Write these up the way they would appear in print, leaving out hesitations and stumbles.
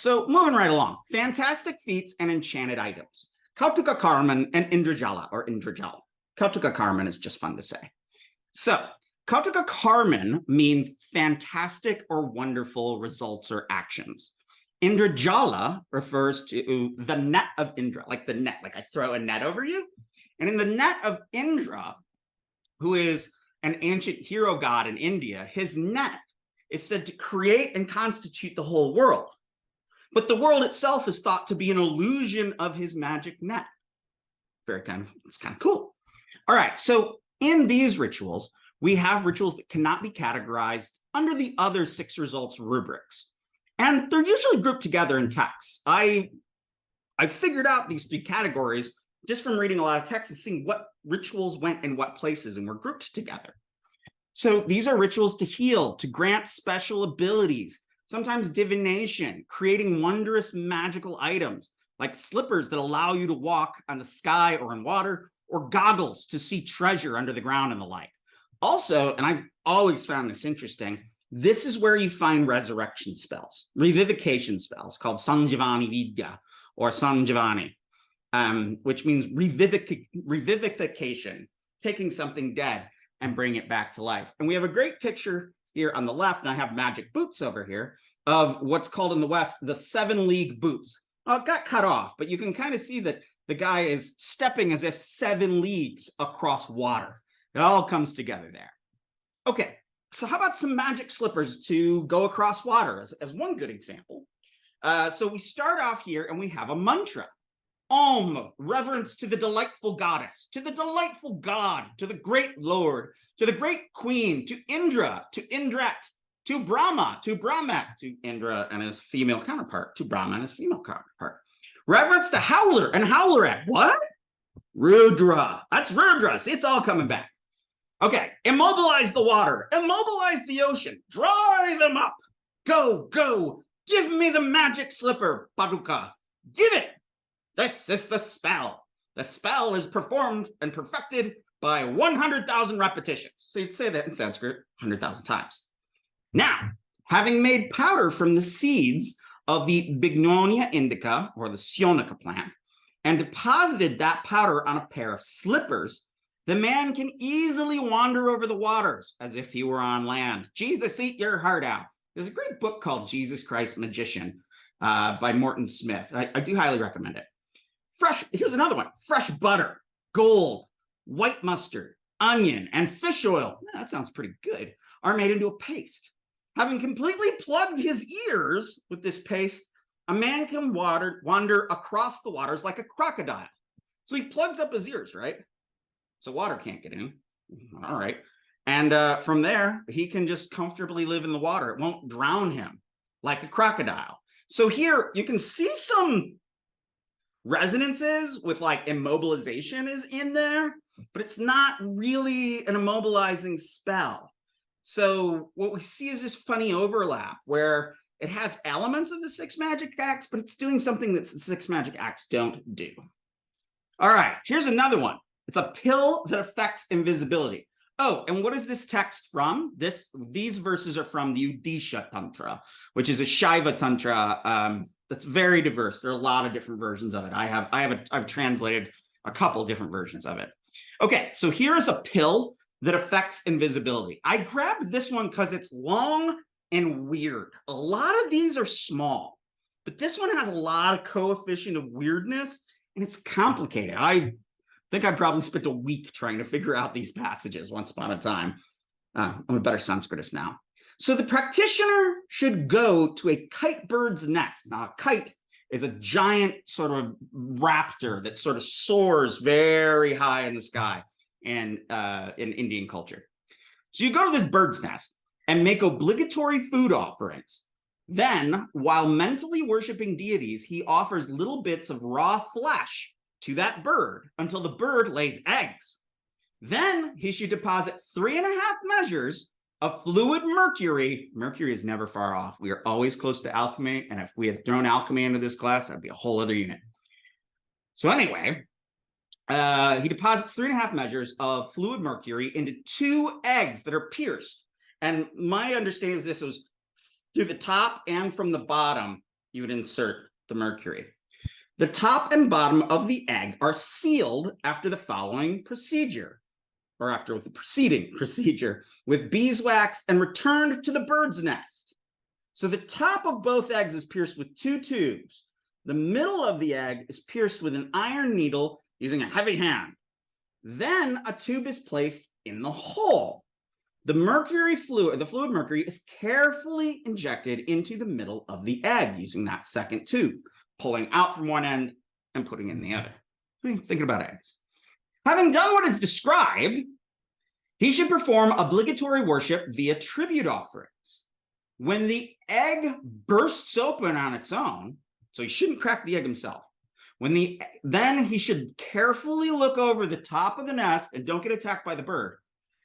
So moving right along, fantastic feats and enchanted items. Kautuka Karman and Indrajala or Indrajal. Kautuka Karman is just fun to say. So Kautuka Karman means fantastic or wonderful results or actions. Indrajala refers to the net of Indra, like the net, like I throw a net over you. And in the net of Indra, who is an ancient hero god in India, his net is said to create and constitute the whole world. But the world itself is thought to be an illusion of his magic net. It's kind of cool. All right, so in these rituals, we have rituals that cannot be categorized under the other 6 results rubrics. And they're usually grouped together in texts. I figured out these 3 categories just from reading a lot of texts and seeing what rituals went in what places and were grouped together. So these are rituals to heal, to grant special abilities, sometimes divination, creating wondrous magical items like slippers that allow you to walk on the sky or in water, or goggles to see treasure under the ground and the like. Also, and I've always found this interesting, this is where you find resurrection spells, revivification spells called Sanjivani Vidya or Sanjivani, which means revivification, taking something dead and bring it back to life. And we have a great picture here on the left, and I have magic boots over here, of what's called in the West the 7-league boots. Oh, it got cut off, but you can kind of see that the guy is stepping as if 7 leagues across water. It all comes together there. Okay, so how about some magic slippers to go across water as one good example? So we start off here and we have a mantra. Om, reverence to the delightful goddess, to the delightful god, to the great lord, to the great queen, to Indra, to Indrat, to Brahma, to Brahmat, to Indra and his female counterpart, to Brahma and his female counterpart. Reverence to Howler and Howlerat. What? Rudra. That's Rudra. See, it's all coming back. Okay, immobilize the water, immobilize the ocean, dry them up. Go, go, give me the magic slipper, Paduka. Give it. This is the spell. The spell is performed and perfected by 100,000 repetitions. So you'd say that in Sanskrit 100,000 times. Now, having made powder from the seeds of the Bignonia indica, or the Sionica plant, and deposited that powder on a pair of slippers, the man can easily wander over the waters as if he were on land. Jesus, eat your heart out. There's a great book called Jesus Christ Magician by Morton Smith. I do highly recommend it. Here's another one. Fresh butter, gold, white mustard, onion, and fish oil. That sounds pretty good. Are made into a paste. Having completely plugged his ears with this paste, a man can wander across the waters like a crocodile. So he plugs up his ears, right? So water can't get in. All right. And from there, he can just comfortably live in the water. It won't drown him like a crocodile. So here you can see some resonances with like immobilization is in there, but it's not really an immobilizing spell. So what we see is this funny overlap where it has elements of the 6 magic acts, but it's doing something that the 6 magic acts don't do. All right, here's another one. It's a pill that affects invisibility. Oh, and what is this text from? These verses are from the Udisha Tantra, which is a Shaiva Tantra that's very diverse. There are a lot of different versions of it. I've translated a couple different versions of it. Okay, so here is a pill that affects invisibility. I grabbed this one because it's long and weird. A lot of these are small, but this one has a lot of coefficient of weirdness, and it's complicated. I think I probably spent a week trying to figure out these passages once upon a time. I'm a better Sanskritist now. So the practitioner should go to a kite bird's nest. Now, a kite is a giant sort of raptor that sort of soars very high in the sky in Indian culture. So you go to this bird's nest and make obligatory food offerings. Then, while mentally worshiping deities, he offers little bits of raw flesh to that bird until the bird lays eggs. Then he should deposit 3.5 measures of fluid mercury. Mercury is never far off. We are always close to alchemy. And if we had thrown alchemy into this class, that'd be a whole other unit. So anyway, he deposits 3.5 measures of fluid mercury into 2 eggs that are pierced. And my understanding is this was through the top and from the bottom. you would insert the mercury. The top and bottom of the egg are sealed after the following procedure, or after the preceding procedure, with beeswax and returned to the bird's nest. So the top of both eggs is pierced with 2 tubes. The middle of the egg is pierced with an iron needle using a heavy hand. Then a tube is placed in the hole. The fluid mercury is carefully injected into the middle of the egg using that second tube, pulling out from one end and putting in the other. Thinking about eggs. Having done what is described, he should perform obligatory worship via tribute offerings. When the egg bursts open on its own, so he shouldn't crack the egg himself. Then he should carefully look over the top of the nest and don't get attacked by the bird.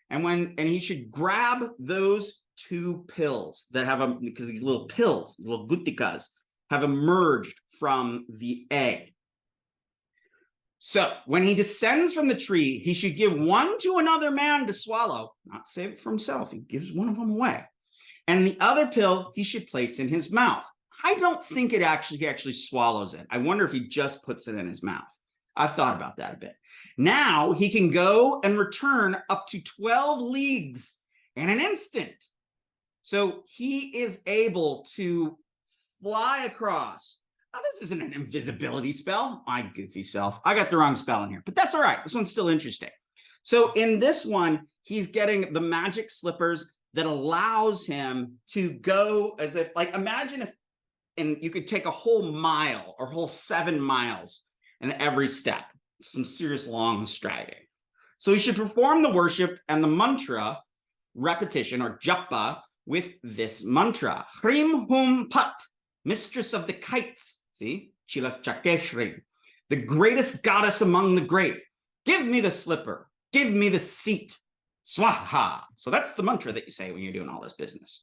And he should grab those 2 pills that have because these little pills, these little gutikas, have emerged from the egg. So when he descends from the tree, he should give one to another man to swallow, not save it for himself. He gives one of them away. And the other pill he should place in his mouth. I don't think he actually swallows it. I wonder if he just puts it in his mouth. I've thought about that a bit. Now he can go and return up to 12 leagues in an instant. So he is able to fly across. Now, this isn't an invisibility spell. My goofy self. I got the wrong spell in here, but that's all right. This one's still interesting. So in this one, he's getting the magic slippers that allows him to go as if, like, imagine if, and you could take a whole mile or whole 7 miles in every step. Some serious long striding. So he should perform the worship and the mantra repetition or japa with this mantra. Hrim Hum Pat, mistress of the kites. See? Chila Chakeshri, the greatest goddess among the great. Give me the slipper. Give me the seat. Swaha. So that's the mantra that you say when you're doing all this business.